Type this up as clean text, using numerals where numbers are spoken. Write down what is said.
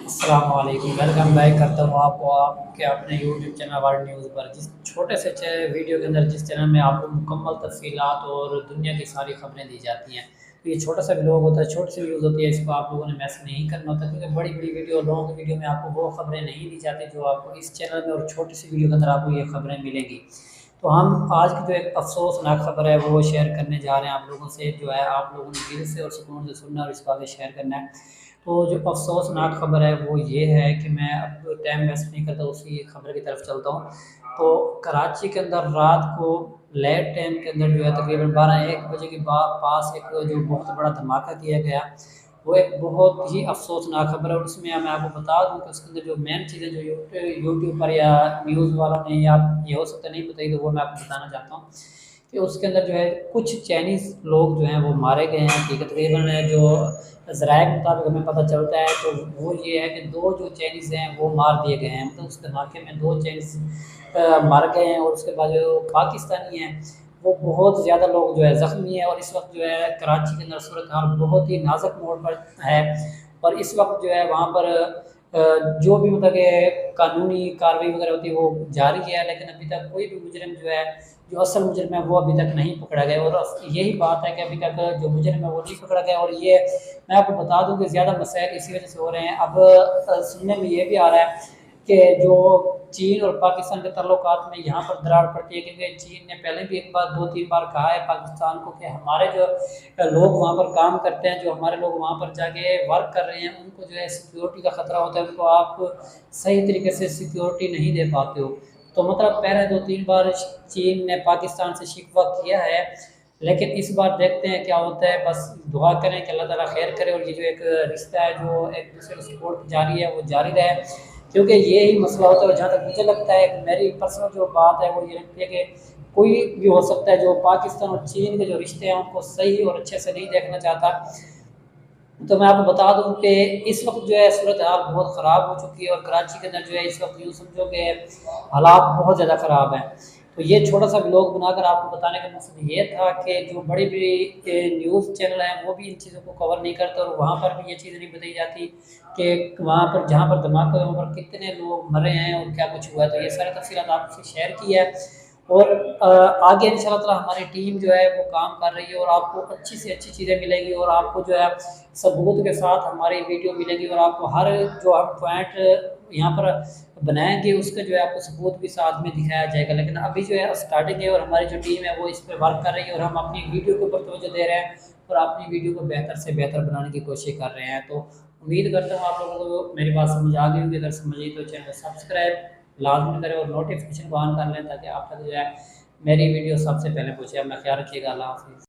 अस्सलाम वालेकुम, welcome back करता हूँ आपको आपके अपने यूट्यूब चैनल वर्ल्ड न्यूज़ पर। जिस छोटे से वीडियो के अंदर जिस चैनल में आपको मुकम्मल तफसीलात और दुनिया की सारी खबरें दी जाती हैं, तो ये छोटा सा व्लॉग होता है, छोटी सी न्यूज़ होती है। इसको आप लोगों ने मैस नहीं करना होता, क्योंकि बड़ी बड़ी वीडियो लॉन्ग वीडियो में आपको वो खबरें नहीं दी जाती जो आपको इस चैनल में, और छोटी सी वीडियो के अंदर आपको ये खबरें मिलेंगी। तो हम आज की जो एक अफसोसनाक खबर है वो शेयर करने जा रहे हैं आप लोगों से, जो है आप लोगों ने दिल से और सुकून से सुनना और इसको आगे शेयर करना है। तो जो अफ़सोसनाक ख़बर है वो ये है कि मैं अब टाइम वेस्ट नहीं करता, उसी खबर की तरफ चलता हूँ। तो कराची के अंदर रात को लेट टाइम के अंदर जो है तकरीबन 12-1 बजे के पास एक जो बहुत बड़ा धमाका किया गया, वो एक बहुत ही अफ़सोसनाक ख़बर है। और उसमें मैं आपको बता दूँ कि उसके अंदर जो मेन चीज़ें जो यूट्यूब पर या न्यूज़ वालों ने, या ये हो सकता है नहीं बताई, तो वो मैं आपको बताना चाहता हूँ कि उसके अंदर जो है कुछ चाइनीज़ लोग जो हैं वो मारे गए हैं। ठीक है, तकरीबन जो ज़राए के मुताबिक हमें पता चलता है तो वो ये है कि 2 जो चाइनीज़ हैं वो मार दिए गए हैं। मतलब उस धमाके में 2 चाइनीज़ मर गए हैं, और उसके बाद जो पाकिस्तानी हैं वो बहुत ज़्यादा लोग जो है ज़ख्मी हैं। और इस वक्त जो है कराची के अंदर सूरत हाल बहुत ही नाज़ुक मोड़ पर है। और इस वक्त जो है वहाँ पर जो भी मतलब कि कानूनी कार्रवाई वगैरह होती है वो जारी है, लेकिन अभी तक कोई भी मुजरिम जो है, जो असल मुजरिम है, वो अभी तक नहीं पकड़ा गया। और यही बात है कि अभी तक जो मुजरिम है वो नहीं पकड़ा गया। और ये मैं आपको बता दूं कि ज़्यादा मसाइल इसी वजह से हो रहे हैं। अब सुनने में ये भी आ रहा है कि जो चीन और पाकिस्तान के ताल्लुकात में यहाँ पर दरार पड़ती है, क्योंकि चीन ने पहले भी एक बार 2-3 बार कहा है पाकिस्तान को कि हमारे जो लोग वहाँ पर काम करते हैं, जो हमारे लोग वहाँ पर जाके वर्क कर रहे हैं, उनको जो है सिक्योरिटी का ख़तरा होता है, उनको आप सही तरीके से सिक्योरिटी नहीं दे पाते हो। तो मतलब पहले 2-3 बार चीन ने पाकिस्तान से शिकवा किया है, लेकिन इस बार देखते हैं क्या होता है। बस दुआ करें कि अल्लाह ताला खैर करे, और ये जो एक रिश्ता है जो एक दूसरे को सपोर्ट जारी है वो जारी रहे, क्योंकि ये ही मसला होता है। और जहाँ तक मुझे लगता है, मेरी पर्सनल जो बात है वो ये लगती है कि कोई भी हो सकता है जो पाकिस्तान और चीन के जो रिश्ते हैं उनको सही और अच्छे से नहीं देखना चाहता। तो मैं आपको बता दूं कि इस वक्त जो है सूरत हाल बहुत ख़राब हो चुकी है, और कराची के अंदर जो है इस वक्त यूँ समझो कि हालात बहुत ज़्यादा ख़राब हैं। तो ये छोटा सा व्लॉग बनाकर आपको बताने का मकसद ये था कि जो बड़ी बड़ी न्यूज़ चैनल हैं वो भी इन चीज़ों को कवर नहीं करते, और वहाँ पर भी ये चीज़ नहीं बताई जाती कि वहाँ पर जहाँ पर धमाका हुआ वहाँ पर कितने लोग मरे हैं और क्या कुछ हुआ है। तो ये सारी तफसीलात आपसे शेयर की है। और आगे इंशाल्लाह ताला हमारी टीम जो है वो काम कर रही है, और आपको अच्छी से अच्छी चीज़ें मिलेंगी, और आपको जो है सबूत के साथ हमारी वीडियो मिलेगी, और आपको हर जो हम पॉइंट यहाँ पर बनाएंगे उसका जो है आपको सबूत भी साथ में दिखाया जाएगा। लेकिन अभी जो है स्टार्टिंग है, और हमारी जो टीम है वो इस पर वर्क कर रही है, और हम अपनी वीडियो के ऊपर तवज्जो दे रहे हैं, और अपनी वीडियो को बेहतर से बेहतर बनाने की कोशिश कर रहे हैं। तो उम्मीद करता हूँ आप लोगों को मेरी बात समझ आ गई होगी। अगर समझ आई तो चैनल को सब्सक्राइब लाजमी करें, और नोटिफिकेशन को ऑन कर लें, ताकि आप तक जो है मेरी वीडियो सबसे पहले पहुँचे। अपना ख्याल रखिएगा। अल्लाह हाफ़िज़।